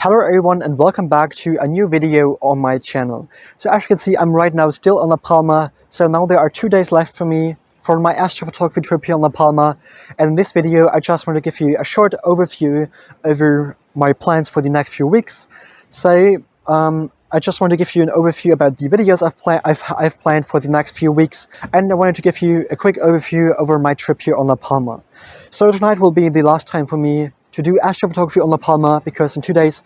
Hello everyone and welcome back to a new video on my channel. So as you can see, I'm right now still on La Palma. So now there are 2 days left for me for my astrophotography trip here on La Palma. And in this video, I just want to give you a short overview over my plans for the next few weeks. So I just want to give you an overview about the videos I've planned for the next few weeks. And I wanted to give you a quick overview over my trip here on La Palma. So tonight will be the last time for me to do astrophotography on La Palma, because in 2 days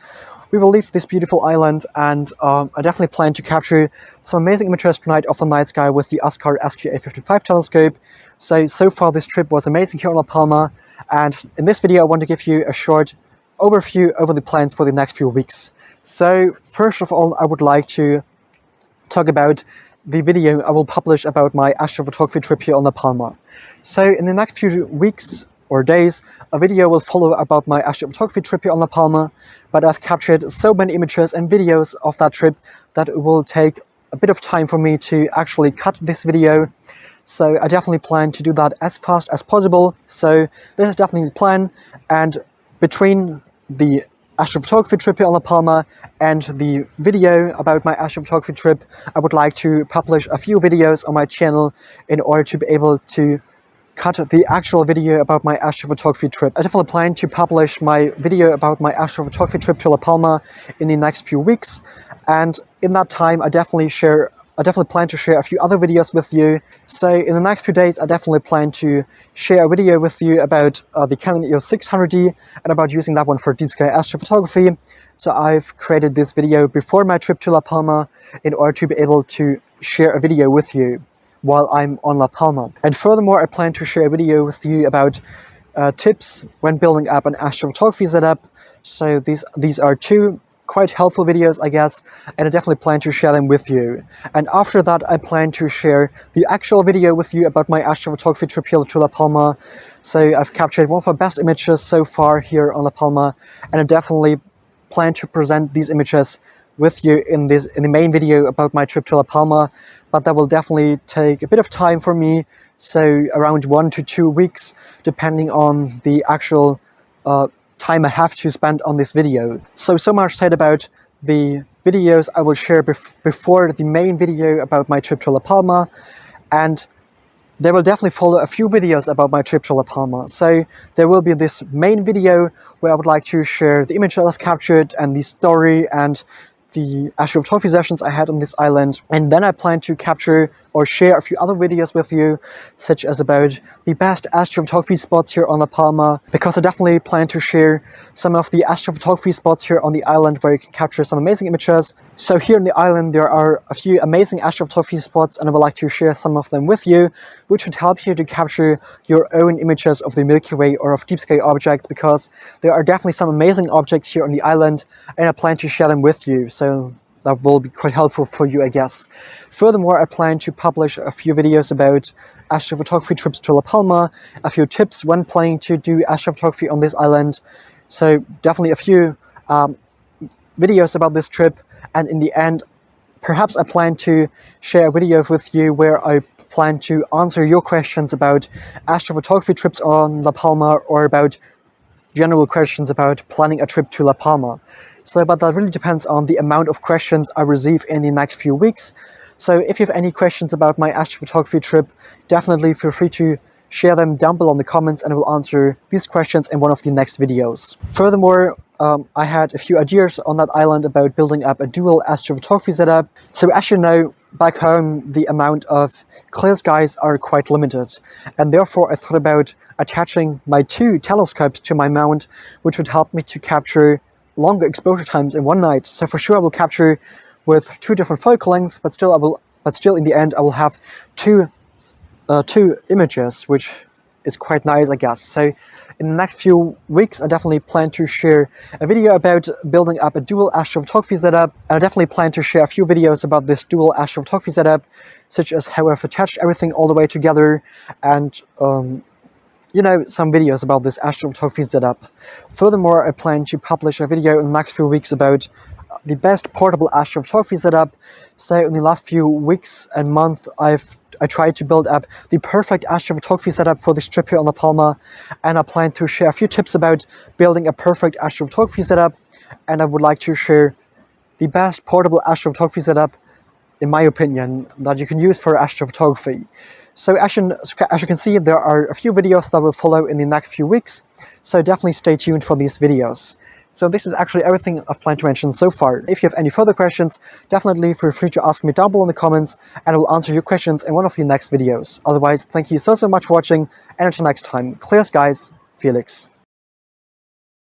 we will leave this beautiful island, and I definitely plan to capture some amazing images tonight of the night sky with the Oscar SQA55 telescope. So far this trip was amazing here on La Palma, and in this video I want to give you a short overview over the plans for the next few weeks. So first of all, I would like to talk about the video I will publish about my astrophotography trip here on La Palma. So in the next few weeks or days, a video will follow about my astrophotography trip here on La Palma, but I've captured so many images and videos of that trip that it will take a bit of time for me to actually cut this video. So I definitely plan to do that as fast as possible. So this is definitely the plan, and between the astrophotography trip here on La Palma and the video about my astrophotography trip, I would like to publish a few videos on my channel in order to be able to cut the actual video about my astrophotography trip. I definitely plan to publish my video about my astrophotography trip to La Palma in the next few weeks, and in that time I definitely plan to share a few other videos with you. So in the next few days I definitely plan to share a video with you about the Canon EOS 600D and about using that one for deep sky astrophotography. So I've created this video before my trip to La Palma in order to be able to share a video with you while I'm on La Palma. And furthermore, I plan to share a video with you about tips when building up an astrophotography setup. So these are two quite helpful videos, I guess, and I definitely plan to share them with you. And after that, I plan to share the actual video with you about my astrophotography trip here to La Palma. So I've captured one of the best images so far here on La Palma, and I definitely plan to present these images with you in the main video about my trip to La Palma, but that will definitely take a bit of time for me, so around 1 to 2 weeks, depending on the actual time I have to spend on this video. So much said about the videos I will share before the main video about my trip to La Palma, and there will definitely follow a few videos about my trip to La Palma. So there will be this main video where I would like to share the images I've captured and the story and the astrophotography sessions I had on this island. And then I plan to capture or share a few other videos with you, such as about the best astrophotography spots here on La Palma, because I definitely plan to share some of the astrophotography spots here on the island where you can capture some amazing images. So here on the island there are a few amazing astrophotography spots, and I would like to share some of them with you, which would help you to capture your own images of the Milky Way or of deep sky objects, because there are definitely some amazing objects here on the island, and I plan to share them with you. So that will be quite helpful for you, I guess. Furthermore, I plan to publish a few videos about astrophotography trips to La Palma, a few tips when planning to do astrophotography on this island. So definitely a few videos about this trip, and in the end, perhaps I plan to share a video with you where I plan to answer your questions about astrophotography trips on La Palma, or about general questions about planning a trip to La Palma. But that really depends on the amount of questions I receive in the next few weeks. So if you have any questions about my astrophotography trip, definitely feel free to share them down below in the comments, and I will answer these questions in one of the next videos. Furthermore, I had a few ideas on that island about building up a dual astrophotography setup. So as you know, back home the amount of clear skies are quite limited, and therefore I thought about attaching my 2 telescopes to my mount, which would help me to capture longer exposure times in one night. So for sure I will capture with 2 different focal lengths, but still in the end I will have two images, which is quite nice, I guess. So in the next few weeks I definitely plan to share a video about building up a dual astrophotography setup, and I definitely plan to share a few videos about this dual astrophotography setup, such as how I've attached everything all the way together, and some videos about this astrophotography setup. Furthermore, I plan to publish a video in the next few weeks about the best portable astrophotography setup. So in the last few weeks and months, I tried to build up the perfect astrophotography setup for this trip here on La Palma, and I plan to share a few tips about building a perfect astrophotography setup. and I would like to share the best portable astrophotography setup, in my opinion, that you can use for astrophotography. So as you can see, there are a few videos that will follow in the next few weeks, so definitely stay tuned for these videos. So this is actually everything I've planned to mention so far. If you have any further questions, definitely feel free to ask me down below in the comments, and I will answer your questions in one of the next videos. Otherwise, thank you so much for watching, and until next time, clear skies, Felix.